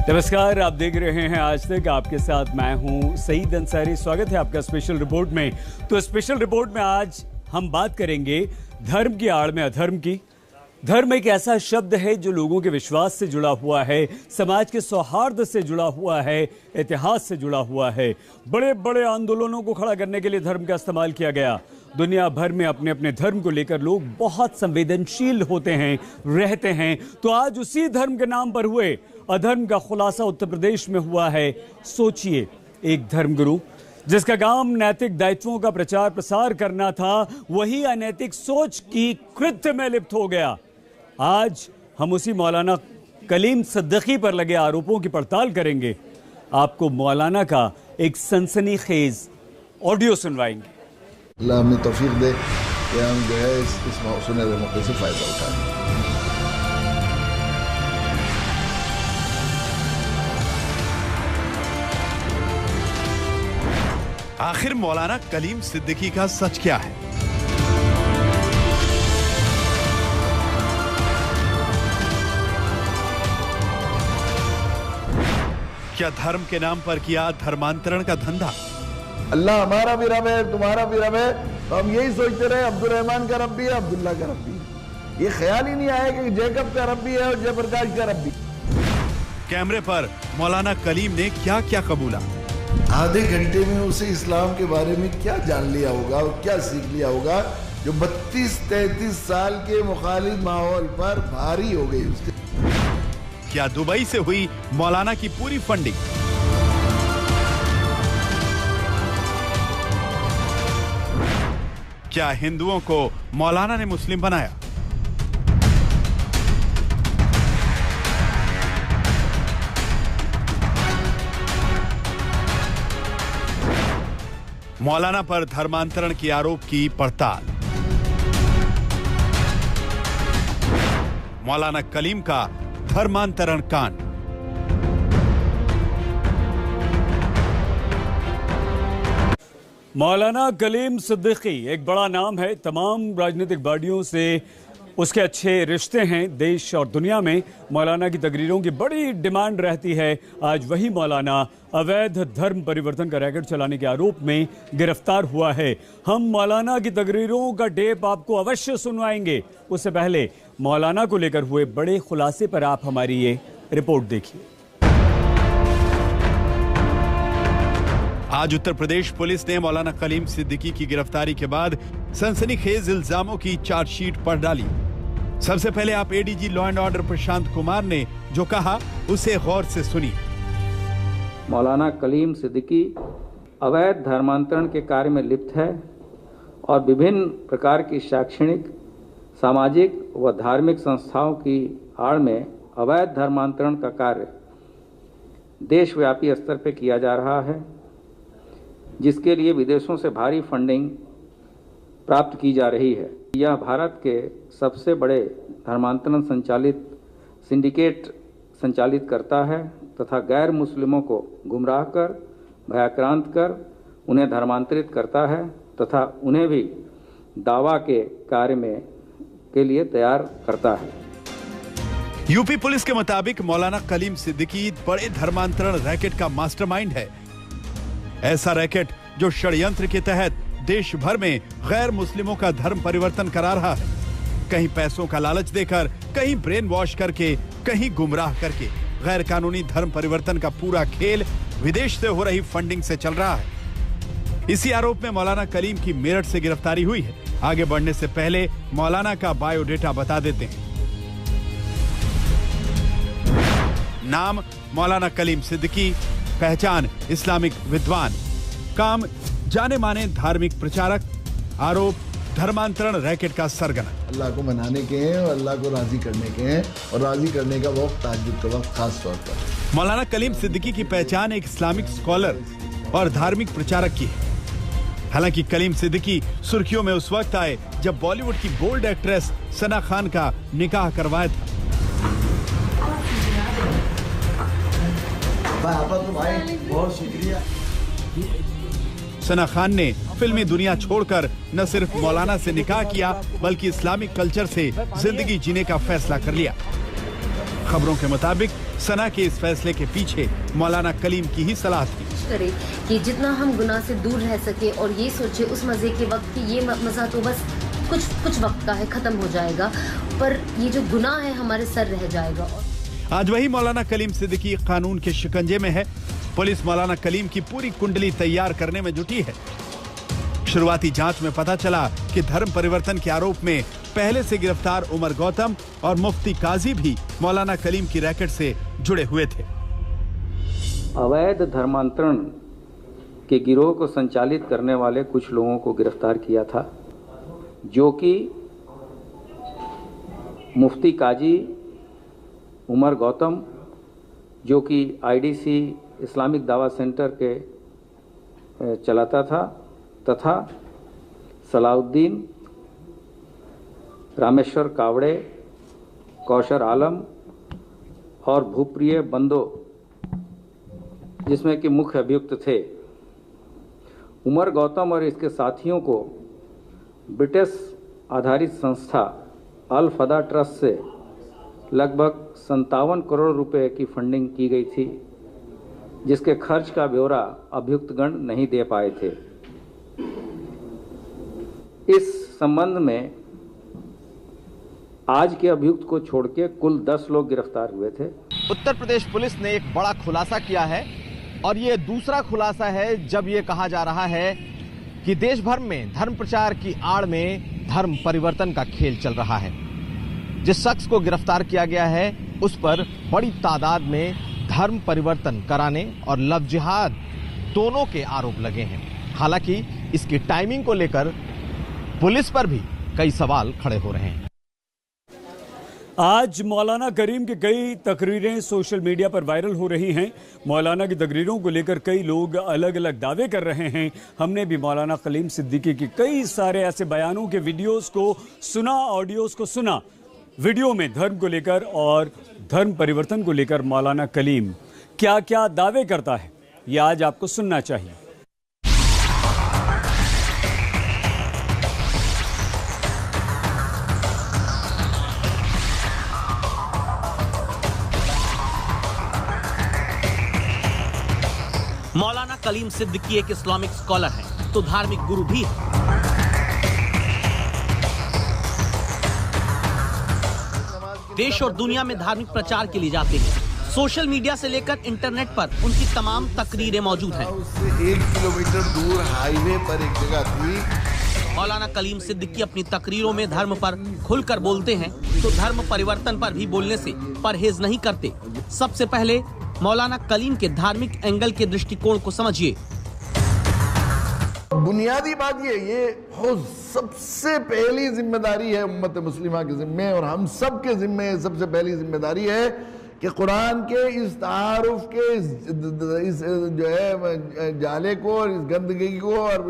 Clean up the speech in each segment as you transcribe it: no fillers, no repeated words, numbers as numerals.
नमस्कार, आप देख रहे हैं आज तक। आपके साथ मैं हूं सईद अंसारी। स्वागत है आपका स्पेशल रिपोर्ट में। तो स्पेशल रिपोर्ट में आज हम बात करेंगे धर्म की आड़ में अधर्म की। धर्म एक ऐसा शब्द है जो लोगों के विश्वास से जुड़ा हुआ है, समाज के सौहार्द से जुड़ा हुआ है, इतिहास से जुड़ा हुआ है। बड़े बड़े आंदोलनों को खड़ा करने के लिए धर्म का इस्तेमाल किया गया। दुनिया भर में अपने अपने धर्म को लेकर लोग बहुत संवेदनशील होते हैं, रहते हैं। तो आज उसी धर्म के नाम पर हुए अधर्म का खुलासा उत्तर प्रदेश में हुआ है। सोचिए, एक धर्मगुरु जिसका काम नैतिक दायित्वों का प्रचार प्रसार करना था, वही अनैतिक सोच की कृत्य में लिप्त हो गया। आज हम उसी मौलाना कलीम सिद्दीकी पर लगे आरोपों की पड़ताल करेंगे। आपको मौलाना का एक सनसनीखेज ऑडियो सुनवाएंगे। अल्लाह हमें तौफीक दे कि हम जो है इस सुनहरे मौके से फायदा उठाएं। आखिर मौलाना कलीम सिद्दीकी का सच क्या है? क्या धर्म के नाम पर किया धर्मांतरण का धंधा? अल्लाह हमारा भी रब है, तुम्हारा भी रब है, तो हम यही सोचते रहे अब्दुल रहमान का रब भी है, अब्दुल्ला का रब भी है। ये ख्याल ही नहीं आया कि जैकब का रब भी है और जयप्रकाश का रब भी। कैमरे पर मौलाना कलीम ने क्या क्या कबूला? आधे घंटे में उसे इस्लाम के बारे में क्या जान लिया होगा और क्या सीख लिया होगा जो 32-33 साल के मुखालिफ माहौल पर भारी हो गई उसके। क्या दुबई से हुई मौलाना की पूरी फंडिंग? क्या हिंदुओं को मौलाना ने मुस्लिम बनाया? मौलाना पर धर्मांतरण के आरोप की पड़ताल। मौलाना कलीम का धर्मांतरण कांड। मौलाना कलीम सिद्दीकी एक बड़ा नाम है। तमाम राजनीतिक पार्टियों से उसके अच्छे रिश्ते हैं। देश और दुनिया में मौलाना की तकरीरों की बड़ी डिमांड रहती है। आज वही मौलाना अवैध धर्म परिवर्तन का रैकेट चलाने के आरोप में गिरफ्तार हुआ है। हम मौलाना की तकरीरों का टेप आपको अवश्य सुनवाएंगे। उससे पहले मौलाना को लेकर हुए बड़े खुलासे पर आप हमारी ये रिपोर्ट देखिए। आज उत्तर प्रदेश पुलिस ने मौलाना कलीम सिद्दीकी की गिरफ्तारी के बाद सनसनीखेज इल्जामों की चार्जशीट पढ़ डाली। सबसे पहले आप ADG law and order Prashant Kumar ने जो कहा उसे गौर से सुनिए। मौलाना कलीम सिद्दीकी अवैध धर्मांतरण के कार्य में लिप्त है और विभिन्न प्रकार की शैक्षणिक, सामाजिक व धार्मिक संस्थाओं की आड़ में अवैध धर्मांतरण का कार्य देशव्यापी स्तर पर किया जा रहा है, जिसके लिए विदेशों से भारी फंडिंग प्राप्त की जा रही है। यह भारत के सबसे बड़े धर्मांतरण संचालित सिंडिकेट संचालित करता है तथा गैर मुस्लिमों को गुमराह कर, भयाक्रांत कर उन्हें धर्मांतरित करता है तथा उन्हें भी दावा के कार्य में के लिए तैयार करता है। यूपी पुलिस के मुताबिक मौलाना कलीम सिद्दीकी बड़े धर्मांतरण रैकेट का मास्टरमाइंड है। ऐसा रैकेट जो षड्यंत्र के तहत देश भर में गैर मुस्लिमों का धर्म परिवर्तन करा रहा है। कहीं पैसों का लालच देकर, कहीं ब्रेन वॉश करके, कहीं गुमराह करके गैर कानूनी धर्म परिवर्तन का पूरा खेल विदेश से हो रही फंडिंग से चल रहा है। इसी आरोप में मौलाना कलीम की मेरठ से गिरफ्तारी हुई है। आगे बढ़ने से पहले मौलाना का बायोडेटा बता देते हैं। नाम मौलाना कलीम सिद्दीकी, पहचान इस्लामिक विद्वान, काम जाने माने धार्मिक प्रचारक, आरोप धर्मांतरण रैकेट का सरगना। अल्लाह को मनाने के हैं और अल्लाह को राजी करने के हैं, और राजी करने का वक्त ताज्जुद का वक्त खास तौर पर। मौलाना कलीम सिद्दीकी की पहचान एक इस्लामिक स्कॉलर और धार्मिक प्रचारक की है। हालांकि कलीम सिद्दीकी सुर्खियों में उस वक्त आए जब बॉलीवुड की बोल्ड एक्ट्रेस सना खान का निकाह करवाया था। भाई बहुत शुक्रिया। सना खान ने फिल्मी दुनिया छोड़कर न सिर्फ मौलाना से निकाह किया बल्कि इस्लामिक कल्चर से जिंदगी जीने का फैसला कर लिया। खबरों के मुताबिक सना के इस फैसले के पीछे मौलाना कलीम की ही सलाह थी। करे कि जितना हम गुनाह से दूर रह सके और ये सोचे उस मजे के वक्त कि ये मजा तो बस कुछ वक्त का है, खत्म हो जाएगा, पर ये जो गुनाह है हमारे सर रह जाएगा। आज वही मौलाना कलीम सिद्दीकी कानून के शिकंजे में है। पुलिस मौलाना कलीम की पूरी कुंडली तैयार करने में जुटी है। शुरुआती जांच में पता चला कि धर्म परिवर्तन के आरोप में पहले से गिरफ्तार उमर गौतम और मुफ्ती काजी भी मौलाना कलीम की रैकेट से जुड़े हुए थे। अवैध धर्मांतरण के गिरोह को संचालित करने वाले कुछ लोगों को गिरफ्तार किया था, जो कि मुफ्ती काजी उमर गौतम, जो कि आईडीसी इस्लामिक दावा सेंटर के चलाता था, तथा सलाउद्दीन, रामेश्वर कावड़े, कौशर आलम और भूप्रिय बंदो, जिसमें कि मुख्य अभियुक्त थे। उमर गौतम और इसके साथियों को ब्रिटिश आधारित संस्था अल फदा ट्रस्ट से लगभग 57 करोड़ रुपए की फंडिंग की गई थी, जिसके खर्च का ब्यौरा अभियुक्तगण नहीं दे पाए थे। इस संबंध में आज के अभियुक्त को छोड़ के कुल 10 लोग गिरफ्तार हुए थे। उत्तर प्रदेश पुलिस ने एक बड़ा खुलासा किया है और ये दूसरा खुलासा है जब ये कहा जा रहा है कि देश भर में धर्म प्रचार की आड़ में धर्म परिवर्तन का खेल चल रहा है। जिस शख्स को गिरफ्तार किया गया है उस पर बड़ी तादाद में धर्म परिवर्तन कराने और लव जिहाद दोनों के आरोप लगे हैं। हालांकि इसकी टाइमिंग को लेकर पुलिस पर भी कई सवाल खड़े हो रहे हैं। आज मौलाना कलीम की कई तकरीरें सोशल मीडिया पर वायरल हो रही हैं। मौलाना की तकरीरों को लेकर कई लोग अलग अलग दावे कर रहे हैं। हमने भी मौलाना कलीम सिद्दीकी की कई सारे ऐसे बयानों के वीडियोस को सुना, ऑडियोस को सुना। वीडियो में धर्म को लेकर और धर्म परिवर्तन को लेकर मौलाना कलीम क्या क्या दावे करता है, ये आज आपको सुनना चाहिए। मौलाना कलीम सिद्दीकी एक इस्लामिक स्कॉलर है तो धार्मिक गुरु भी है। देश और दुनिया में धार्मिक प्रचार के लिए जाते हैं। सोशल मीडिया से लेकर इंटरनेट पर उनकी तमाम तकरीरें मौजूद हैं। उससे 1 किलोमीटर दूर हाईवे पर एक जगह थी। मौलाना कलीम सिद्दीकी अपनी तकरीरों में धर्म पर खुलकर बोलते हैं तो धर्म परिवर्तन पर भी बोलने से परहेज नहीं करते। सबसे पहले मौलाना कलीम के धार्मिक एंगल के दृष्टिकोण को समझिए। बुनियादी बात ये सबसे पहली जिम्मेदारी है उम्मत मुस्लिमा के जिम्मे और हम सब के जिम्मे सबसे पहली जिम्मेदारी है कि कुरान के इस तारुफ के इस जो है जाले को और इस गंदगी को और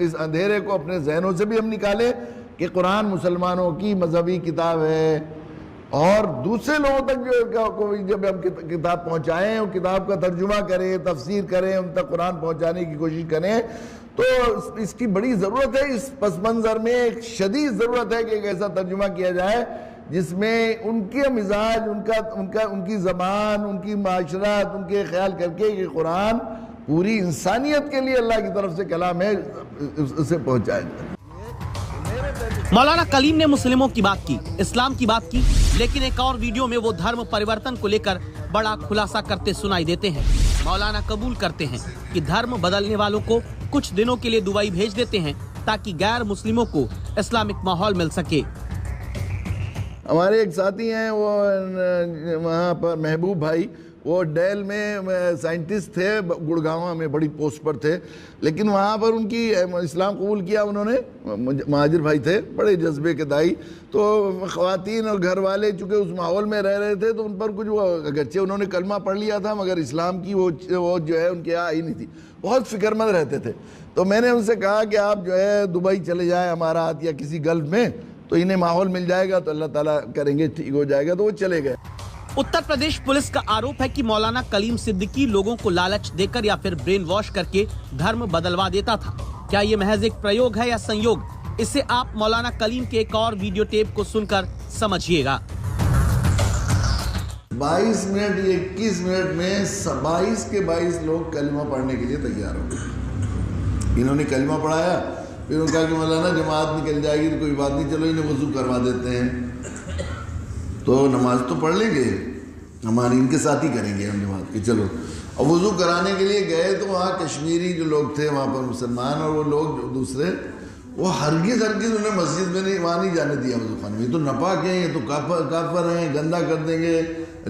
इस अंधेरे को अपने जहनों से भी हम निकालें कि कुरान मुसलमानों की मजहबी किताब है और दूसरे लोगों तक जब हम किताब पहुंचाएं और किताब का तर्जुमा करें, तफसीर करें, उन तक कुरान पहुंचाने की कोशिश करें, तो इसकी बड़ी ज़रूरत है। इस पस मंज़र में एक शदीद ज़रूरत है कि एक ऐसा तर्जुमा किया जाए जिसमें उनके मिजाज, उनकी ज़बान, उनकी माशरत, उनके ख्याल करके कि कुरान पूरी इंसानियत के लिए अल्लाह की तरफ से कलाम है, उसे पहुँचाया जाए। मौलाना कलीम ने मुस्लिमों की बात की, इस्लाम की बात की, लेकिन एक और वीडियो में वो धर्म परिवर्तन को लेकर बड़ा खुलासा करते सुनाई देते हैं। मौलाना कबूल करते हैं कि धर्म बदलने वालों को कुछ दिनों के लिए दुबई भेज देते हैं ताकि गैर मुस्लिमों को इस्लामिक माहौल मिल सके। हमारे एक साथी हैं वो वहाँ पर महबूब भाई, वो डेल में साइंटिस्ट थे, गुड़गांव में बड़ी पोस्ट पर थे, लेकिन वहाँ पर उनकी इस्लाम कबूल किया उन्होंने। महाजिर भाई थे, बड़े जज्बे के दाई। तो ख़वातीन और घर वाले चूँकि उस माहौल में रह रहे थे तो उन पर कुछ वो, अगरचे उन्होंने कलमा पढ़ लिया था मगर इस्लाम की वो जो है उनके यहाँ आई नहीं थी। बहुत फ़िक्रमंद रहते थे। तो मैंने उनसे कहा कि आप जो है दुबई चले जाएँ अमारात या किसी गल्फ़ में, तो इन्हें माहौल मिल जाएगा तो अल्लाह ताला करेंगे ठीक हो जाएगा। तो वो चले गए। उत्तर प्रदेश पुलिस का आरोप है कि मौलाना कलीम सिद्दीकी लोगों को लालच देकर या फिर ब्रेन वॉश करके धर्म बदलवा देता था। क्या ये महज एक प्रयोग है या संयोग? इसे आप मौलाना कलीम के एक और वीडियो टेप को सुनकर समझिएगा। 22 मिनट 21 मिनट में 22 के 22 लोग कलमा पढ़ने के लिए तैयार हो गए। इन्होंने कलमा पढ़ाया, फिर उन्होंने कहा कि मौलाना जमात निकल जाएगी तो कोई बात नहीं, चलो इन्हें वजू करवा देते हैं, तो नमाज तो पढ़ लेंगे, हमारी इनके साथ ही करेंगे हम जमात की, चलो। और वजू कराने के लिए गए तो वहाँ कश्मीरी जो लोग थे वहाँ पर मुसलमान, और वो लोग जो दूसरे, वो हरगिज़ उन्हें मस्जिद में नहीं, वहाँ नहीं जाने दिया वजू खाने में। ये तो नापाक हैं, ये तो काफर हैं, गंदा कर देंगे,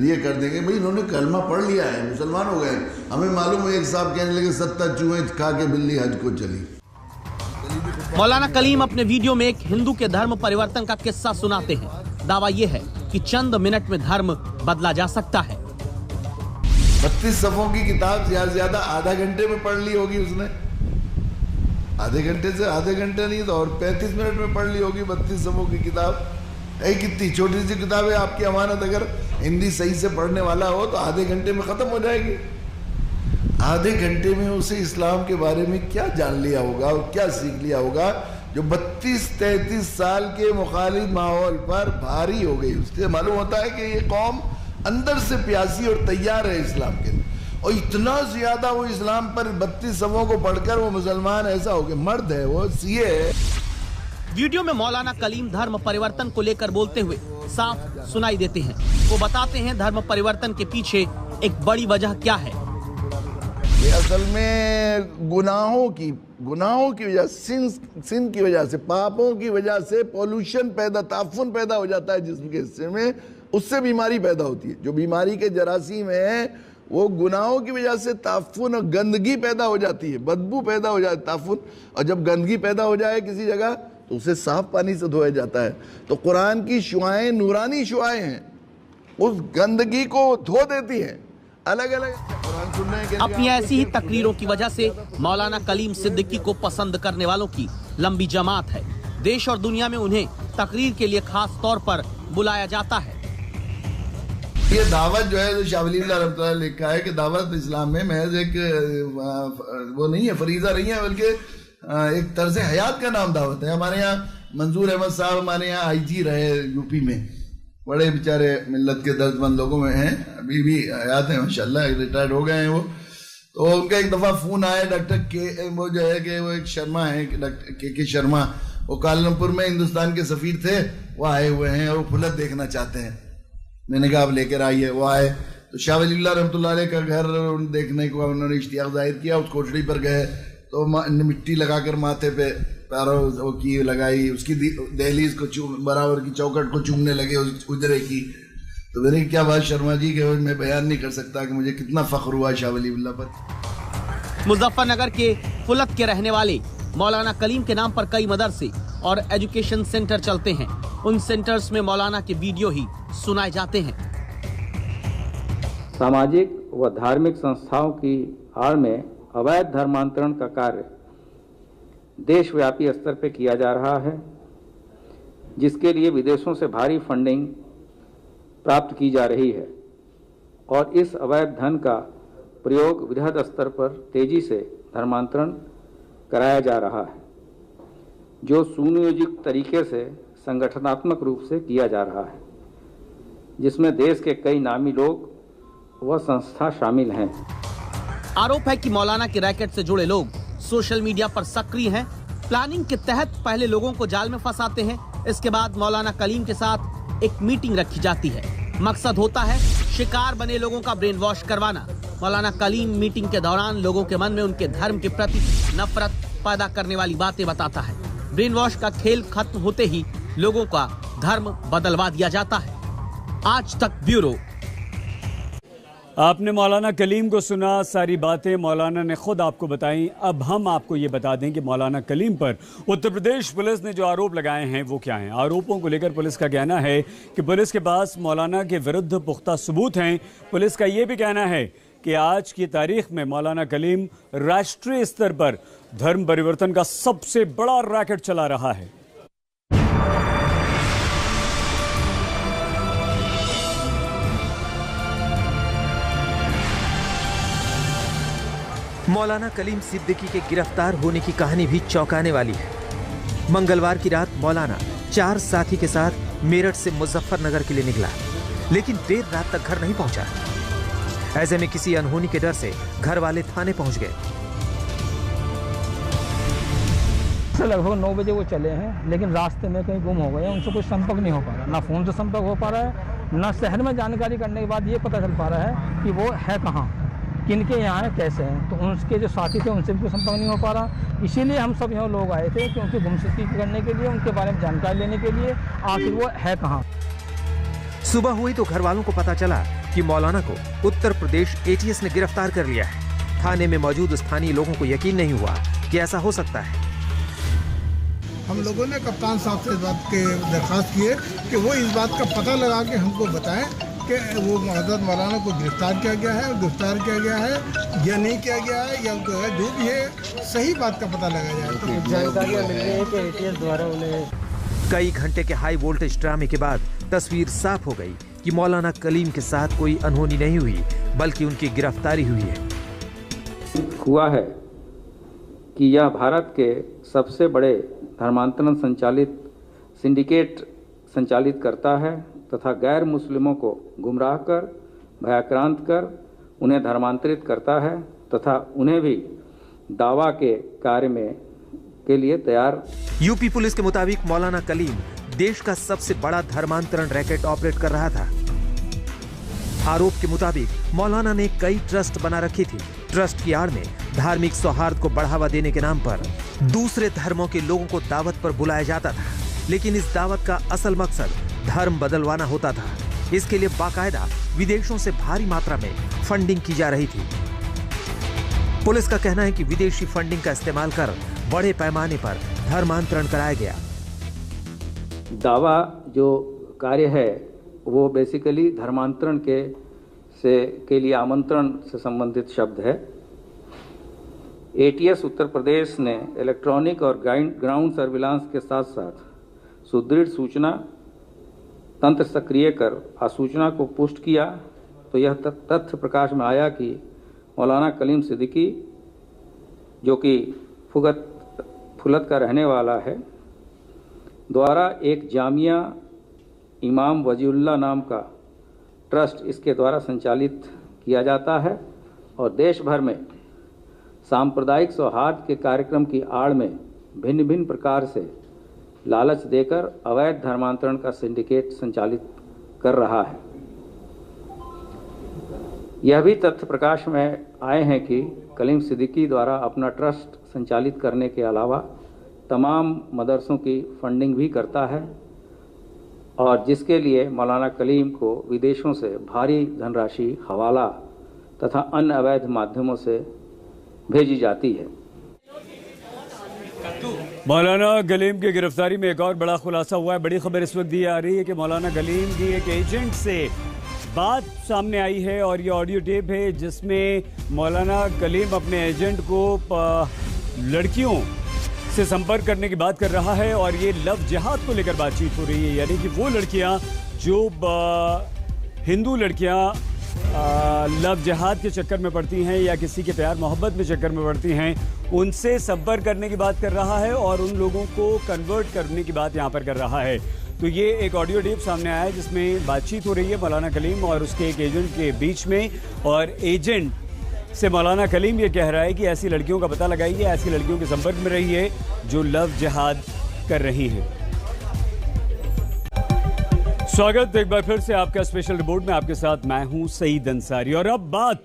ये कर देंगे। भाई इन्होंने कलमा पढ़ लिया है, मुसलमान हो गए। हमें मालूम है, एक साहब कहने लगे 70 चूहे खा के बिल्ली हज को चली। मौलाना कलीम अपने वीडियो में एक हिंदू के धर्म परिवर्तन का किस्सा सुनाते हैं। दावा ये है कि चंद मिनट में धर्म बदला जा सकता है। 32 सफ़ों की किताब ज्यादा आधा घंटे में पढ़ ली होगी उसने, आधे घंटे नहीं तो और 35 मिनट में पढ़ ली होगी 32 सफ़ों की किताब। कितनी छोटी सी किताब है, आपकी अमानत अगर हिंदी सही से पढ़ने वाला हो तो आधे घंटे में ख़त्म हो जाएगी। आधे घंटे में उसे इस्लाम के बारे में क्या जान लिया होगा और क्या सीख लिया होगा, जो 32-33 साल के मुखालिफ माहौल पर भारी हो गई। उससे मालूम होता है कि ये कौम अंदर से प्यासी और तैयार है इस्लाम के लिए, और इतना ज्यादा वो इस्लाम पर 32 सफ़ों को पढ़कर वो मुसलमान ऐसा हो गया, मर्द है वो, सीए है। वीडियो में मौलाना कलीम धर्म परिवर्तन को लेकर बोलते हुए साफ सुनाई देते हैं। वो बताते हैं धर्म परिवर्तन के पीछे एक बड़ी वजह क्या है। ये असल में गुनाहों की वजह, सिन की वजह से, पापों की वजह से पोल्यूशन पैदा, ताफुन पैदा हो जाता है जिस्म के हिस्से में, उससे बीमारी पैदा होती है। जो बीमारी के जरासीम है वो गुनाहों की वजह से ताफुन और गंदगी पैदा हो जाती है, बदबू पैदा हो जाती है, ताफुन। और जब गंदगी पैदा हो जाए किसी जगह तो उसे साफ पानी से धोया जाता है। तो कुरान की शुआएं नूरानी शुआएं हैं, उस गंदगी को धो देती हैं। अलग अलग अपनी ऐसी ही तकरीरों की वजह से मौलाना कलीम सिद्दीकी को पसंद करने वालों की लंबी जमात है। देश और दुनिया में उन्हें तकरीर के लिए खास तौर पर बुलाया जाता है। ये दावत जो है, जो शाह वली अल्लाह रहमतुल्लाह अलैह लिखा है कि दावत इस्लाम में महज एक वो नहीं है, फरीजा नहीं है, बल्कि एक तर्ज हयात का नाम दावत है। हमारे यहाँ मंजूर अहमद साहब हमारे यहाँ IG रहे यूपी में, बड़े बेचारे मिल्लत के दर्दमंद लोगों में हैं, अभी भी हयात हैं माशाल्लाह, रिटायर्ड हो गए हैं वो। तो उनका एक दफ़ा फ़ोन आया, डॉक्टर के, वो जो है कि वो एक शर्मा है, डॉक्टर के शर्मा, वो कालमपुर में हिंदुस्तान के सफ़ीर थे, वो आए हुए हैं और फुलत देखना चाहते हैं। मैंने कहा आप लेकर आइए। वो आए तो शाह वली अल्लाह रहमतुल्लाह अलैह का घर देखने को उन्होंने इश्तियाक जाहिर किया। उस कोठड़ी पर गए तो मिट्टी लगाकर माथे पे पैरों वो की लगाई, उसकी दहलीज को बराबर की चौखट को चूमने लगे उजरे की। तो मैंने क्या बात शर्मा जी के मैं बयान नहीं कर सकता कि मुझे कितना फख्र हुआ शाह वली अल्लाह पर। मुजफ्फरनगर के फुलत के रहने वाले मौलाना कलीम के नाम पर कई मदरसे और एजुकेशन सेंटर चलते हैं। उन सेंटर्स में मौलाना के वीडियो ही सुनाए जाते हैं। सामाजिक व धार्मिक संस्थाओं की आड़ में अवैध धर्मांतरण का कार्य देशव्यापी स्तर पर किया जा रहा है, जिसके लिए विदेशों से भारी फंडिंग प्राप्त की जा रही है और इस अवैध धन का प्रयोग वृहद स्तर पर तेजी से धर्मांतरण कराया जा रहा है, जो सुनियोजित तरीके से संगठनात्मक रूप से किया जा रहा है, जिसमें देश के कई नामी लोग व संस्था शामिल हैं। आरोप है कि मौलाना के रैकेट से जुड़े लोग सोशल मीडिया पर सक्रिय हैं। प्लानिंग के तहत पहले लोगों को जाल में फंसाते हैं, इसके बाद मौलाना कलीम के साथ एक मीटिंग रखी जाती है। मकसद होता है शिकार बने लोगों का ब्रेन वॉश करवाना। मौलाना कलीम मीटिंग के दौरान लोगों के मन में उनके धर्म के प्रति नफरत पैदा करने वाली बातें बताता है। ब्रेन वॉश का खेल खत्म होते ही लोगों का धर्म बदलवा दिया जाता है। आज तक ब्यूरो। आपने मौलाना कलीम को सुना, सारी बातें मौलाना ने खुद आपको बताई। अब हम आपको ये बता दें कि मौलाना कलीम पर उत्तर प्रदेश पुलिस ने जो आरोप लगाए हैं वो क्या हैं। आरोपों को लेकर पुलिस का कहना है कि पुलिस के पास मौलाना के विरुद्ध पुख्ता सबूत हैं। पुलिस का ये भी कहना है कि आज की तारीख में मौलाना कलीम राष्ट्रीय स्तर पर धर्म परिवर्तन का सबसे बड़ा रैकेट चला रहा है। मौलाना कलीम सिद्दीकी के गिरफ्तार होने की कहानी भी चौंकाने वाली है। मंगलवार की रात मौलाना 4 साथी के साथ मेरठ से मुजफ्फरनगर के लिए निकला। लेकिन देर रात तक घर नहीं पहुंचा। ऐसे में किसी अनहोनी के डर से घर वाले थाने पहुंच गए। लगभग 9 बजे वो चले हैं, लेकिन रास्ते में कहीं गुम हो गए। उनसे कोई संपर्क नहीं हो पा रहा, ना फोन से संपर्क हो पा रहा है, ना शहर में जानकारी करने के बाद ये पता चल पा रहा है कि वो है कहाँ, किनके यहाँ है, कैसे हैं। तो उनके जो साथी थे उनसे भी कोई संपर्क नहीं हो पा रहा। इसीलिए हम सब यहाँ लोग आए थे, क्योंकि गुमशुदगी करने के लिए, उनके बारे में जानकारी लेने के लिए, आखिर वो है कहाँ। सुबह हुई तो घर वालों को पता चला कि मौलाना को उत्तर प्रदेश ATS ने गिरफ्तार कर लिया है। थाने में मौजूद स्थानीय लोगों को यकीन नहीं हुआ कि ऐसा हो सकता है। हम लोगों ने कप्तान साहब से इस बात के दरख्वास्त की है कि वो इस बात का पता लगा के हमको बताएं कि वो हज़रत मौलाना को गिरफ्तार किया गया है या नहीं किया गया है, या जो भी है सही बात का पता लगाया जाए। तो जानकारियाँ मिल रही है कि ATS द्वारा उन्हें कई घंटे के हाई वोल्टेज ड्रामे के बाद तस्वीर साफ हो गई कि मौलाना कलीम के साथ कोई अनहोनी नहीं हुई, बल्कि उनकी गिरफ्तारी हुई है। हुआ है कि यह भारत के सबसे बड़े धर्मांतरण संचालित सिंडिकेट संचालित करता है तथा गैर मुस्लिमों को गुमराह कर, भयाक्रांत कर उन्हें धर्मांतरित करता है तथा उन्हें भी दावा के कार्य में के लिए तैयार। यूपी पुलिस के मुताबिक मौलाना कलीम देश का सबसे बड़ा धर्मांतरण रैकेट ऑपरेट कर रहा था। आरोप के मुताबिक मौलाना ने कई ट्रस्ट बना रखी थी। ट्रस्ट की आड़ में धार्मिक सौहार्द को बढ़ावा देने के नाम पर दूसरे धर्मों के लोगों को दावत पर बुलाया जाता था, लेकिन इस दावत का असल मकसद धर्म बदलवाना होता था। इसके लिए बाकायदा विदेशों से भारी मात्रा में फंडिंग की जा रही थी। पुलिस का कहना है कि विदेशी फंडिंग का इस्तेमाल कर बड़े पैमाने पर धर्मांतरण कराया गया। दावा जो कार्य है वो बेसिकली धर्मांतरण के लिए आमंत्रण से संबंधित शब्द है। ATS उत्तर प्रदेश ने इलेक्ट्रॉनिक और ग्राउंड सर्विलांस के साथ साथ सुदृढ़ सूचना तंत्र सक्रिय कर आसूचना को पुष्ट किया तो यह तथ्य प्रकाश में आया कि मौलाना कलीम सिद्दीकी, जो कि फुलत का रहने वाला है, द्वारा एक जामिया इमाम वजीउल्लाह नाम का ट्रस्ट इसके द्वारा संचालित किया जाता है और देश भर में सांप्रदायिक सौहार्द के कार्यक्रम की आड़ में भिन्न भिन्न प्रकार से लालच देकर अवैध धर्मांतरण का सिंडिकेट संचालित कर रहा है। यह भी तथ्य प्रकाश में आए हैं कि कलीम सिद्दीकी द्वारा अपना ट्रस्ट संचालित करने के अलावा तमाम मदरसों की फंडिंग भी करता है और जिसके लिए मौलाना कलीम को विदेशों से भारी धनराशि हवाला तथा अन्य अवैध माध्यमों से भेजी जाती है। मौलाना कलीम की गिरफ्तारी में एक और बड़ा खुलासा हुआ है। बड़ी खबर इस वक्त दी आ रही है कि मौलाना कलीम की एक एजेंट से बात सामने आई है और ये ऑडियो टेप है जिसमें मौलाना कलीम अपने एजेंट को लड़कियों से संपर्क करने की बात कर रहा है और ये लव जिहाद को लेकर बातचीत हो रही है, यानी कि वो लड़कियां जो हिंदू लड़कियां लव जिहाद के चक्कर में पड़ती हैं या किसी के प्यार मोहब्बत में चक्कर में पड़ती हैं, उनसे संपर्क करने की बात कर रहा है और उन लोगों को कन्वर्ट करने की बात यहाँ पर कर रहा है। तो ये एक ऑडियो टेप सामने आया है जिसमें बातचीत हो रही है मौलाना कलीम और उसके एक एजेंट के बीच में, और एजेंट से मौलाना कलीम ये कह रहा है कि ऐसी लड़कियों का पता लगाइए, ऐसी लड़कियों के संपर्क में रहिए जो लव जिहाद कर रही हैं। स्वागत एक बार फिर से आपका स्पेशल रिपोर्ट में, आपके साथ मैं हूं सईद अंसारी। और अब बात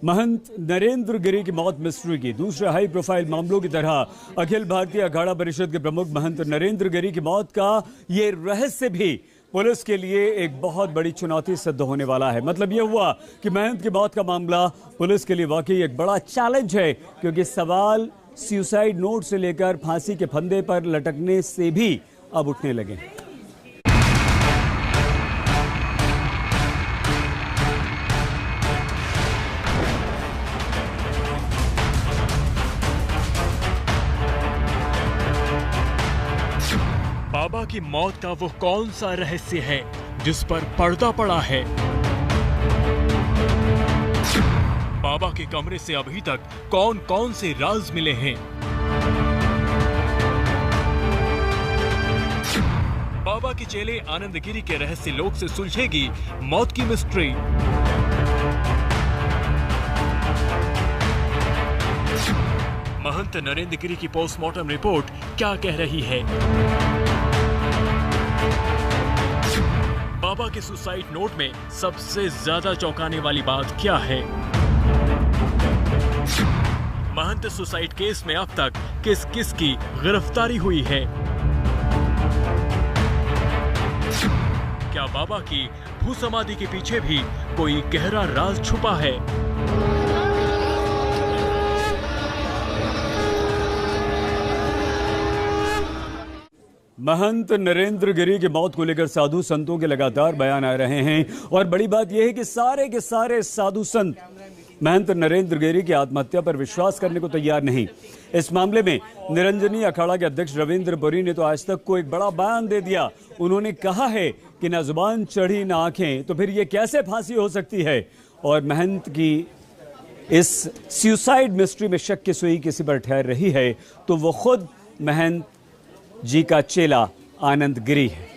महंत नरेंद्र गिरी की मौत मिस्ट्री की। दूसरे हाई प्रोफाइल मामलों की तरह अखिल भारतीय अखाड़ा परिषद के प्रमुख महंत नरेंद्र गिरी की मौत का ये रहस्य भी पुलिस के लिए एक बहुत बड़ी चुनौती सिद्ध होने वाला है। मतलब यह हुआ कि महंत की मौत का मामला पुलिस के लिए वाकई एक बड़ा चैलेंज है, क्योंकि सवाल सुसाइड नोट से लेकर फांसी के फंदे पर लटकने से भी अब उठने लगे। बाबा की मौत का वो कौन सा रहस्य है जिस पर पर्दा पड़ा है? बाबा के कमरे से अभी तक कौन कौन से राज मिले हैं? बाबा के चेले आनंद गिरी के रहस्य लोक से सुलझेगी मौत की मिस्ट्री। महंत नरेंद्र गिरी की पोस्टमार्टम रिपोर्ट क्या कह रही है? बाबा के सुसाइड नोट में सबसे ज्यादा चौंकाने वाली बात क्या है? महंत सुसाइड केस में अब तक किस किस की गिरफ्तारी हुई है? क्या बाबा की भूसमाधि के पीछे भी कोई गहरा राज छुपा है? महंत नरेंद्र गिरी की मौत को लेकर साधु संतों के लगातार बयान आ रहे हैं और बड़ी बात यह है कि सारे के सारे साधु संत महंत नरेंद्र गिरी की आत्महत्या पर विश्वास करने को तैयार नहीं। इस मामले में निरंजनी अखाड़ा के अध्यक्ष रविंद्र पुरी ने तो आज तक को एक बड़ा बयान दे दिया। उन्होंने कहा है कि न जुबान चढ़ी न आंखें, तो फिर ये कैसे फांसी हो सकती है? और महंत की इस सुसाइड मिस्ट्री में शक की सुई किसी पर ठहर रही है तो वो खुद महंत जी का चेला आनंद गिरी है।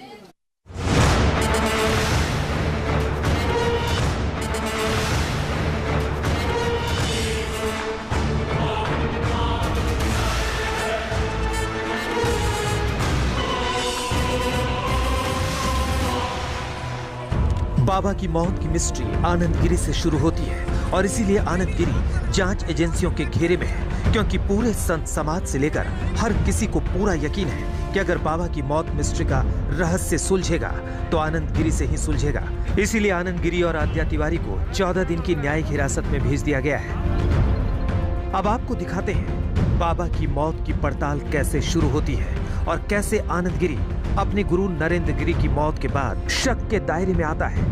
बाबा की मौत की मिस्ट्री आनंद गिरी से शुरू होती है और इसीलिए आनंद गिरी जांच एजेंसियों के घेरे में है, क्योंकि पूरे संत समाज से लेकर हर किसी को पूरा यकीन है कि अगर बाबा की मौत मिस्ट्री का रहस्य सुलझेगा तो आनंद गिरी से ही सुलझेगा। इसीलिए आनंद गिरी और आद्या तिवारी को 14 दिन की न्यायिक हिरासत में भेज दिया गया है। अब आपको दिखाते हैं बाबा की मौत की पड़ताल कैसे शुरू होती है और कैसे आनंद गिरी अपने गुरु नरेंद्र गिरी की मौत के बाद शक के दायरे में आता है।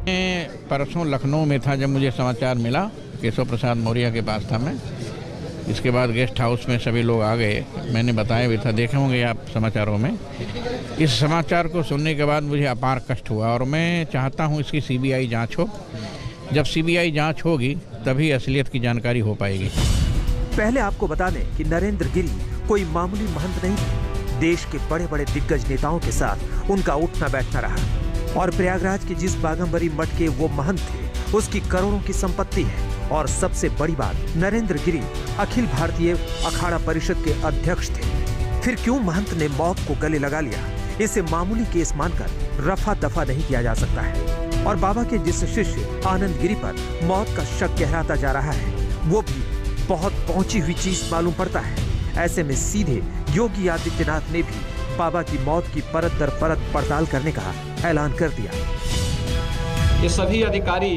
मैं परसों लखनऊ में था जब मुझे समाचार मिला, केशव प्रसाद मौर्य के पास था मैं। इसके बाद गेस्ट हाउस में सभी लोग आ गए, मैंने बताया भी था, देखे होंगे आप समाचारों में। इस समाचार को सुनने के बाद मुझे अपार कष्ट हुआ और मैं चाहता हूं इसकी सीबीआई जांच हो। जब सीबीआई जांच होगी तभी असलियत की जानकारी हो पाएगी। पहले आपको बता दें कि नरेंद्र गिरी कोई मामूली महंत नहीं थे। देश के बड़े बड़े दिग्गज नेताओं के साथ उनका उठना बैठना रहा और प्रयागराज के जिस बागंबरी मठ के वो महंत थे उसकी करोड़ों की संपत्ति है। और सबसे बड़ी बात, नरेंद्र गिरी अखिल भारतीय अखाड़ा परिषद के अध्यक्ष थे। फिर क्यों महंत ने मौत को गले लगा लिया? इसे मामूली केस मानकर रफा दफा नहीं किया जा सकता है। और बाबा के जिस शिष्य आनंद गिरी पर मौत का शक गहराता जा रहा है वो भी बहुत पहुंची हुई चीज मालूम पड़ता है। ऐसे में सीधे योगी आदित्यनाथ ने भी बाबा की मौत की परत दर परत पड़ताल करने का ऐलान कर दिया। ये सभी अधिकारी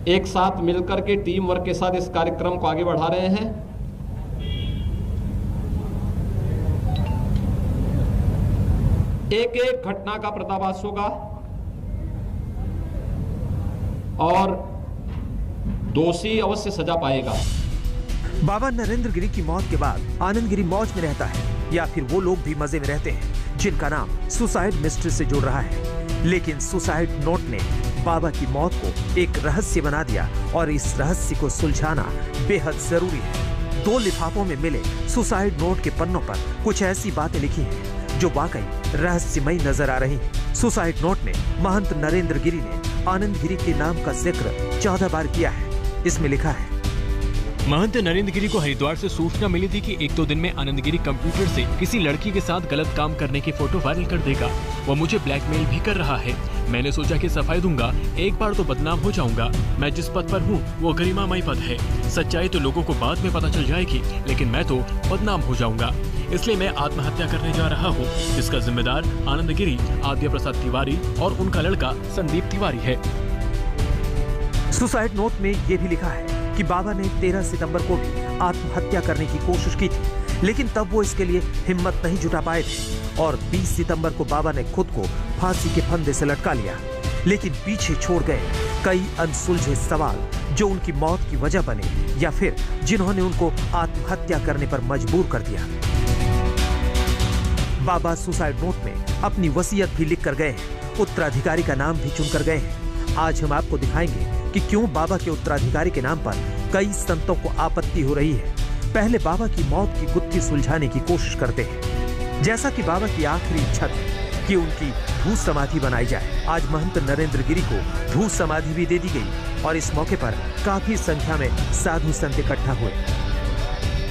एक साथ मिलकर के टीम वर्क के साथ इस कार्यक्रम को आगे बढ़ा रहे हैं। एक एक घटना का पर्दाफाश होगा और दोषी अवश्य सजा पाएगा। बाबा नरेंद्र गिरी की मौत के बाद आनंद गिरी मौज में रहता है या फिर वो लोग भी मजे में रहते हैं जिनका नाम सुसाइड मिस्ट्री से जुड़ रहा है। लेकिन सुसाइड नोट ने बाबा की मौत को एक रहस्य बना दिया और इस रहस्य को सुलझाना बेहद जरूरी है। 2 लिफाफों में मिले सुसाइड नोट के पन्नों पर कुछ ऐसी बातें लिखी हैं जो वाकई रहस्यमयी नजर आ रही हैं। सुसाइड नोट में महंत नरेंद्र गिरी ने आनंद गिरी के नाम का जिक्र 14 बार किया है। इसमें लिखा है, महंत नरेंद्र गिरी को हरिद्वार से सूचना मिली थी कि 1-2 दिन में आनंद गिरी कंप्यूटर से किसी लड़की के साथ गलत काम करने की फोटो वायरल कर देगा। वो मुझे ब्लैकमेल भी कर रहा है। मैंने सोचा कि सफाई दूंगा, एक बार तो बदनाम हो जाऊंगा। मैं जिस पद पर हूँ वो गरिमामय पद है। सच्चाई तो लोगों को बाद में पता चल जाएगी, लेकिन मैं तो बदनाम हो जाऊंगा। इसलिए मैं आत्महत्या करने जा रहा हूँ, जिसका जिम्मेदार आनंद गिरी, आद्य प्रसाद तिवारी और उनका लड़का संदीप तिवारी है। सुसाइड नोट में ये भी लिखा है कि बाबा ने 13 सितंबर को भी आत्महत्या करने की कोशिश की थी, लेकिन तब वो इसके लिए हिम्मत नहीं जुटा पाए थे और 20 सितंबर को बाबा ने खुद को फांसी के फंदे से लटका लिया। लेकिन पीछे छोड़ गए कई अनसुलझे सवाल जो उनकी मौत की वजह बने या फिर जिन्होंने उनको आत्महत्या करने पर मजबूर कर दिया। बाबा सुसाइड नोट में अपनी वसीयत भी लिख कर गए हैं, उत्तराधिकारी का नाम भी चुनकर गए हैं। आज हम आपको दिखाएंगे कि क्यों बाबा के उत्तराधिकारी के नाम पर कई संतों को आपत्ति हो रही है। पहले बाबा की मौत की गुत्थी सुलझाने की कोशिश करते हैं। जैसा कि बाबा की आखिरी इच्छा थी कि उनकी भू समाधि बनाई जाए, आज महंत नरेंद्र गिरी को भू समाधि भी दे दी गई और इस मौके पर काफी संख्या में साधु संत इकट्ठा हुए।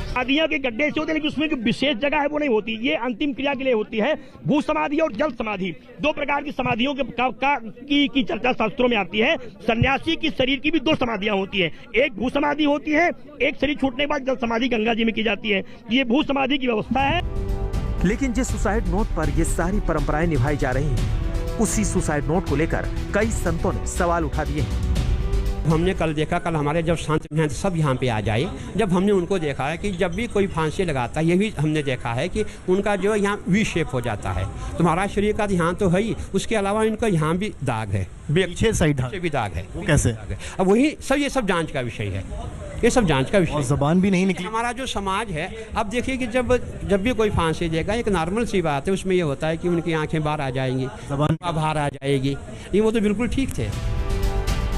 समाधियां के गड्ढे से होते हैं, लेकिन उसमें जो विशेष जगह है वो नहीं होती। ये अंतिम क्रिया के लिए होती है। भू समाधि और जल समाधि, दो प्रकार की समाधियों की चर्चा शास्त्रों में आती है। सन्यासी की शरीर की भी दो समाधियां होती है, एक भू समाधि होती है, एक शरीर छूटने के बाद जल समाधि गंगा जी में की जाती है। ये भू समाधि की व्यवस्था है। लेकिन जिस सुसाइड नोट पर ये सारी परंपराएं निभाई जा रही हैं, उसी सुसाइड नोट को लेकर कई संतों ने सवाल उठा दिए हैं। हमने कल देखा, कल हमारे जब संत महंत सब यहाँ पे आ जाए, जब हमने उनको देखा है कि जब भी कोई फांसी लगाता है, ये भी हमने देखा है कि उनका जो यहाँ वी शेप हो जाता है। तुम्हारा शरीर का ध्यान तो है ही, उसके अलावा इनका यहाँ भी दाग है, पीछे साइड भी दाग है। वो कैसे? अब वही सब, ये सब जांच का विषय है, ये सब जांच का विषय। ज़बान भी नहीं निकली। हमारा जो समाज है, अब देखिए कि जब भी कोई फांसी देगा, एक नॉर्मल सी बात है, उसमें ये होता है कि उनकी आंखें बाहर आ जाएंगी, जबान बाहर आ जाएगी, ये वो तो बिल्कुल ठीक थे।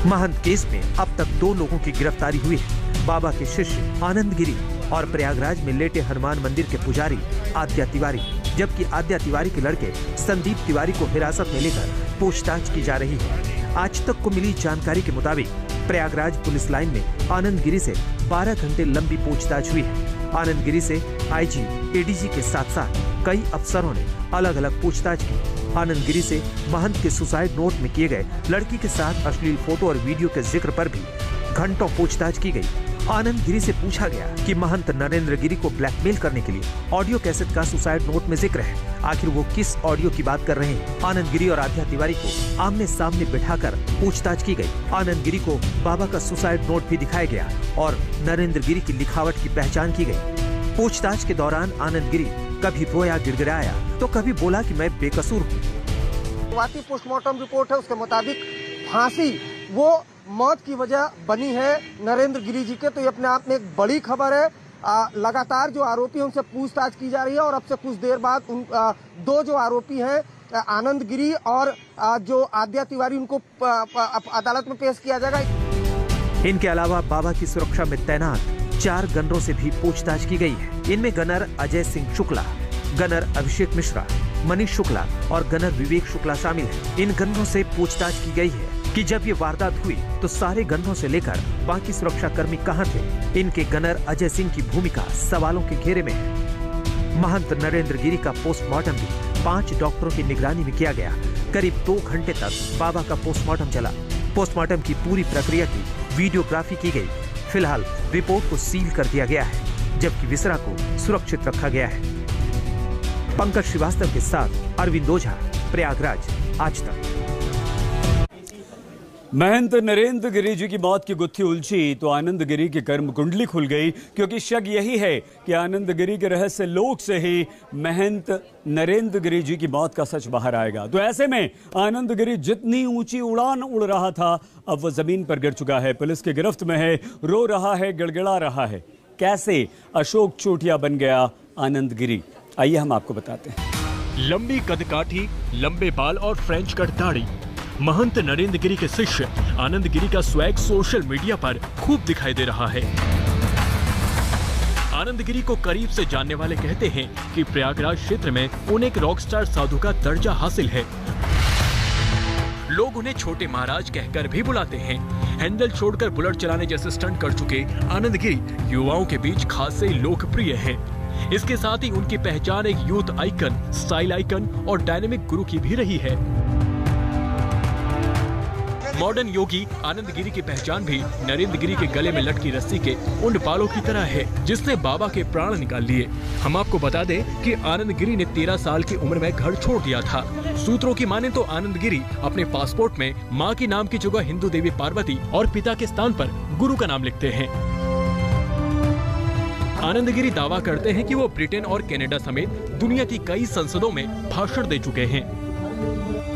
महंत केस में अब तक 2 लोगों की गिरफ्तारी हुई है। बाबा के शिष्य आनंद गिरी और प्रयागराज में लेटे हनुमान मंदिर के पुजारी आद्या तिवारी, जबकि आद्या तिवारी के लड़के संदीप तिवारी को हिरासत में लेकर पूछताछ की जा रही है। आज तक को मिली जानकारी के मुताबिक प्रयागराज पुलिस लाइन में आनंद गिरी से 12 घंटे लंबी पूछताछ हुई है। आनंद गिरी से आईजी, एडीजी के साथ साथ कई अफसरों ने अलग अलग पूछताछ की। आनंद गिरी से महंत के सुसाइड नोट में किए गए लड़की के साथ अश्लील फोटो और वीडियो के जिक्र पर भी घंटों पूछताछ की गई। आनंद गिरी से पूछा गया कि महंत नरेंद्र गिरी को ब्लैकमेल करने के लिए ऑडियो कैसेट का सुसाइड नोट में जिक्र है, आखिर वो किस ऑडियो की बात कर रहे हैं। आनंद गिरी और आद्या तिवारी को आमने सामने बिठाकर पूछताछ की गई। आनंद गिरी को बाबा का सुसाइड नोट भी दिखाया गया और नरेंद्र गिरी की लिखावट की पहचान की गई। पूछताछ के दौरान आनंद गिरी कभी रोया गिड़गिड़ाया तो कभी बोला कि मैं बेकसूर हूँ। शुरुआती पोस्टमार्टम रिपोर्ट है, उसके मुताबिक फांसी वो मौत की वजह बनी है नरेंद्र गिरी जी के। तो ये अपने आप में एक बड़ी खबर है। लगातार जो आरोपी हैं उनसे पूछताछ की जा रही है और अब से कुछ देर बाद उन 2 जो आरोपी हैं आनंद गिरी और जो आद्या तिवारी, उनको अदालत में पेश किया जाएगा। इनके अलावा बाबा की सुरक्षा में तैनात 4 गनरों से भी पूछताछ की गई है। इनमें गनर अजय सिंह शुक्ला, गनर अभिषेक मिश्रा, मनीष शुक्ला और गनर विवेक शुक्ला शामिल हैं। इन गनरों से पूछताछ की गई है कि जब ये वारदात हुई तो सारे गनरों से लेकर बाकी सुरक्षा कर्मी कहां थे। इनके गनर अजय सिंह की भूमिका सवालों के घेरे में है। महंत नरेंद्र गिरी का पोस्टमार्टम भी 5 डॉक्टरों की निगरानी में किया गया। करीब 2 घंटे तक बाबा का पोस्टमार्टम चला। पोस्टमार्टम की पूरी प्रक्रिया की वीडियोग्राफी की गई। फिलहाल रिपोर्ट को सील कर दिया गया है, जबकि विसरा को सुरक्षित रखा गया है। पंकज श्रीवास्तव के साथ अरविंद ओझा, प्रयागराज, आज तक। महंत नरेंद्र गिरी जी की मौत की गुत्थी उलझी तो आनंद गिरी की कर्म कुंडली खुल गई, क्योंकि शक यही है कि आनंद गिरी के रहस्य लोक से ही महंत नरेंद्र गिरी जी की मौत का सच बाहर आएगा। तो ऐसे में आनंद गिरी जितनी ऊंची उड़ान उड़ रहा था, अब वो जमीन पर गिर चुका है, पुलिस की गिरफ्त में है, रो रहा है, गिड़गिड़ा रहा है। कैसे अशोक चोटिया बन गया आनंद गिरी, आइए हम आपको बताते हैं। लंबी कदकाठी, लंबे बाल और फ्रेंच कट दाढ़ी, महंत नरेंद्र गिरी के शिष्य आनंद गिरी का स्वैग सोशल मीडिया पर खूब दिखाई दे रहा है। आनंद गिरी को करीब से जानने वाले कहते हैं कि प्रयागराज क्षेत्र में उन्हें एक रॉकस्टार साधु का दर्जा हासिल है। लोग उन्हें छोटे महाराज कहकर भी बुलाते हैं। हैंडल छोड़कर बुलेट चलाने जैसे स्टंट कर चुके आनंद गिरी युवाओं के बीच खासे लोकप्रिय हैं। इसके साथ ही उनकी पहचान एक यूथ आइकन, स्टाइल आइकन और डायनेमिक गुरु की भी रही है। मॉडर्न योगी आनंद गिरी की पहचान भी नरेंद्र गिरी के गले में लटकी रस्सी के उन बालों की तरह है जिसने बाबा के प्राण निकाल लिए। हम आपको बता दें कि आनंद गिरी ने 13 साल की उम्र में घर छोड़ दिया था। सूत्रों की माने तो आनंद गिरी अपने पासपोर्ट में मां के नाम की जगह हिंदू देवी पार्वती और पिता के स्थान पर गुरु का नाम लिखते हैं। आनंद गिरी दावा करते हैं कि वो ब्रिटेन और कनाडा समेत दुनिया की कई संसदों में भाषण दे चुके हैं।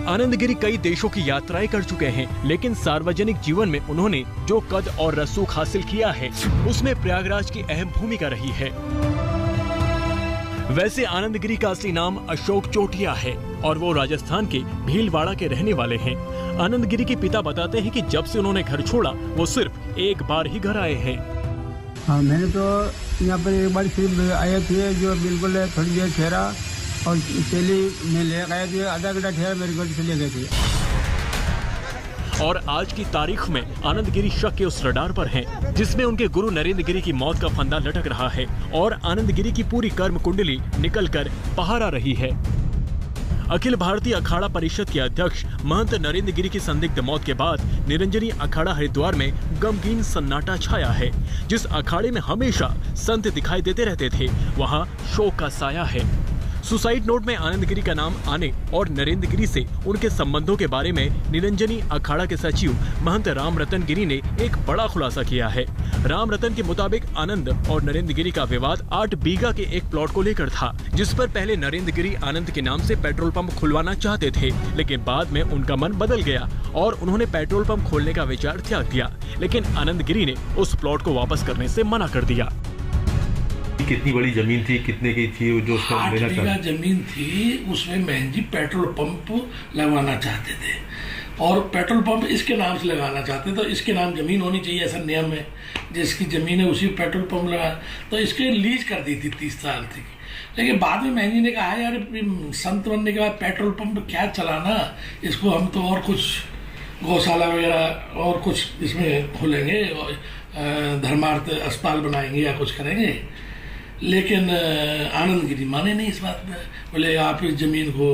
आनंद गिरी कई देशों की यात्राएं कर चुके हैं, लेकिन सार्वजनिक जीवन में उन्होंने जो कद और रसूख हासिल किया है उसमें प्रयागराज की अहम भूमिका रही है। वैसे आनंद गिरी का असली नाम अशोक चोटिया है और वो राजस्थान के भीलवाड़ा के रहने वाले हैं। आनंद गिरी के पिता बताते हैं कि जब से उन्होंने घर छोड़ा वो सिर्फ एक बार ही घर आए हैं। हाँ, मैंने तो यहाँ पर एक बार सिर्फ आए थे, जो बिल्कुल थोड़ी देर ठहरा और चेली में ले गए थे, आधा घंटा ठहरा मेरी गलती से ले गए थे। और आज की तारीख में आनंद गिरी शक के उस रडार पर हैं, जिसमें उनके गुरु नरेंद्र गिरी की मौत का फंदा लटक रहा है और आनंद गिरी की पूरी कर्म कुंडली निकलकर बाहर आ रही है। अखिल भारतीय अखाड़ा परिषद के अध्यक्ष महंत नरेंद्र गिरी की संदिग्ध मौत के बाद निरंजनी अखाड़ा हरिद्वार में गमगीन सन्नाटा छाया है। जिस अखाड़े में हमेशा संत दिखाई देते रहते थे, वहाँ शोक का साया है। सुसाइड नोट में आनंद गिरी का नाम आने और नरेंद्र गिरी से उनके संबंधों के बारे में निरंजनी अखाड़ा के सचिव महंत राम रतन गिरी ने एक बड़ा खुलासा किया है। राम रतन के मुताबिक आनंद और नरेंद्र गिरी का विवाद 8 बीघा के एक प्लॉट को लेकर था, जिस पर पहले नरेंद्र गिरी आनंद के नाम से पेट्रोल पंप खुलवाना चाहते थे, लेकिन बाद में उनका मन बदल गया और उन्होंने पेट्रोल पंप खोलने का विचार त्याग दिया। लेकिन आनंद गिरी ने उस प्लॉट को वापस करने से मना कर दिया। कितनी बड़ी जमीन थी, कितने की थी जो उसको लेना चाहते? जमीन थी, उसमें महन जी पेट्रोल पंप लगवाना चाहते थे और पेट्रोल पंप इसके नाम से लगाना चाहते थे। तो इसके नाम जमीन होनी चाहिए, ऐसा नियम है। जिसकी जमीन है उसी पेट्रोल पंप लगा, तो इसके लीज कर दी थी 30 साल तक। लेकिन बाद में महन जी ने कहा यार संत बनने के बाद पेट्रोल पंप क्या चलाना, इसको हम तो और कुछ गौशाला वगैरह और कुछ इसमें खोलेंगे, धर्मार्थ अस्पताल बनाएंगे या कुछ करेंगे। लेकिन आनंद गिरी माने नहीं इस बात में, बोले आप इस जमीन को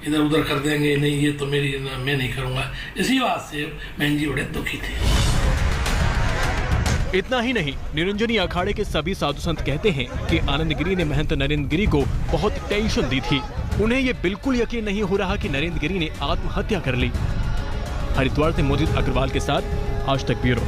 इधर उधर कर देंगे, नहीं ये तो मेरी, मैं नहीं करूँगा। इसी बात से महन जी बड़े दुखी थे। इतना ही नहीं, निरंजनी अखाड़े के सभी साधु संत कहते हैं कि आनंद गिरी ने महंत नरेंद्र गिरी को बहुत टेंशन दी थी। उन्हें ये बिल्कुल यकीन नहीं हो रहा कि नरेंद्र गिरी ने आत्महत्या कर ली। हरिद्वार से मोजिद अग्रवाल के साथ आज तक ब्यूरो।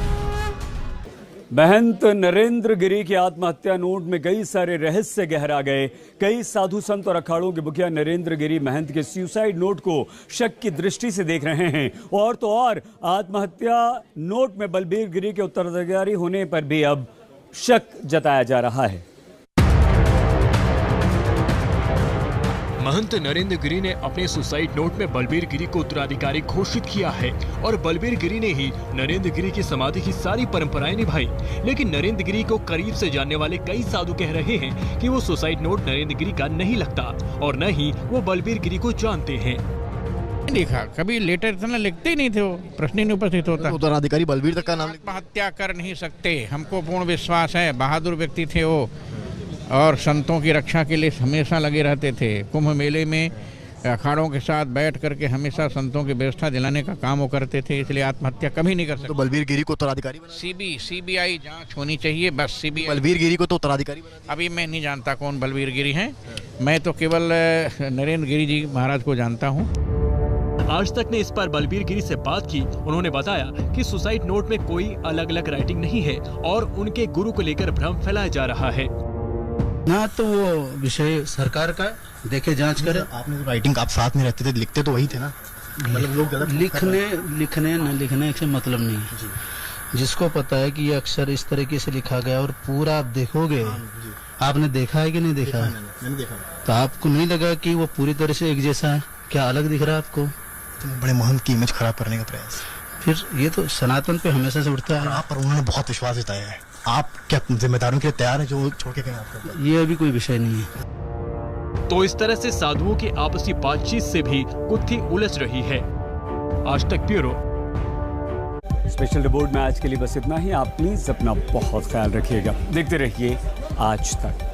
महंत नरेंद्र गिरी की आत्महत्या नोट में कई सारे रहस्य गहरा गए। कई साधु संत और अखाड़ों के मुखिया नरेंद्र गिरी महंत के सुसाइड नोट को शक की दृष्टि से देख रहे हैं और तो और आत्महत्या नोट में बलबीर गिरी के उत्तराधिकारी होने पर भी अब शक जताया जा रहा है। महंत नरेंद्र गिरी ने अपने सुसाइड नोट में बलबीर गिरी को उत्तराधिकारी घोषित किया है और बलबीर गिरी ने ही नरेंद्र गिरी की समाधि की सारी परंपराएं निभाई। लेकिन नरेंद्र गिरी को करीब से जानने वाले कई साधु कह रहे हैं कि वो सुसाइड नोट नरेंद्र गिरी का नहीं लगता और न ही वो बलबीर गिरी को जानते हैं। लिखा कभी लेटर इतना लिखते ही नहीं थे, वो प्रश्न नहीं उपस्थित होता। उत्तराधिकारी बलबीर तक का नाम आत्महत्या कर नहीं सकते, हमको पूर्ण विश्वास है। बहादुर व्यक्ति थे वो और संतों की रक्षा के लिए हमेशा लगे रहते थे। कुंभ मेले में अखाड़ों के साथ बैठ करके हमेशा संतों की व्यवस्था दिलाने का काम वो करते थे, इसलिए आत्महत्या कभी नहीं कर सकते। तो बलबीर गिरी को उत्तराधिकारी सीबीआई जांच होनी चाहिए, बस सीबीआई। बलबीर गिरी को तो उत्तराधिकारी अभी मैं नहीं जानता कौन बलबीर गिरी हैं, मैं तो केवल नरेंद्र गिरी जी महाराज को जानता हूँ। आज तक ने इस पर बलबीर गिरी से बात की। उन्होंने बताया कि सुसाइड नोट में कोई अलग अलग राइटिंग नहीं है और उनके गुरु को लेकर भ्रम फैलाया जा रहा है ना, तो वो विषय सरकार का देखे, जांच करे। आपने राइटिंग, आप साथ में रहते थे, लिखते तो वही थे ना, मतलब लोग गलत लिखने न लिखने से मतलब नहीं है। जिसको पता है कि ये अक्षर इस तरीके से लिखा गया और पूरा आप देखोगे, आपने देखा है कि नहीं देखा है? मैंने देखा। तो आपको नहीं लगा कि वो पूरी तरह से एक जैसा है? क्या अलग दिख रहा है आपको? तो बड़े महंत की इमेज खराब करने का प्रयास। फिर ये तो सनातन पे हमेशा से उठता है। आप पर उन्होंने बहुत विश्वास जताया है, आप क्या जिम्मेदारों के लिए तैयार है जो छोड़ के गए आपको? ये अभी कोई विषय नहीं है। तो इस तरह से साधुओं की आपसी बातचीत से भी गुत्थी उलझ रही है। आज तक ब्यूरो। स्पेशल रिपोर्ट में आज के लिए बस इतना ही। आप प्लीज अपना बहुत ख्याल रखिएगा। देखते रहिए आज तक।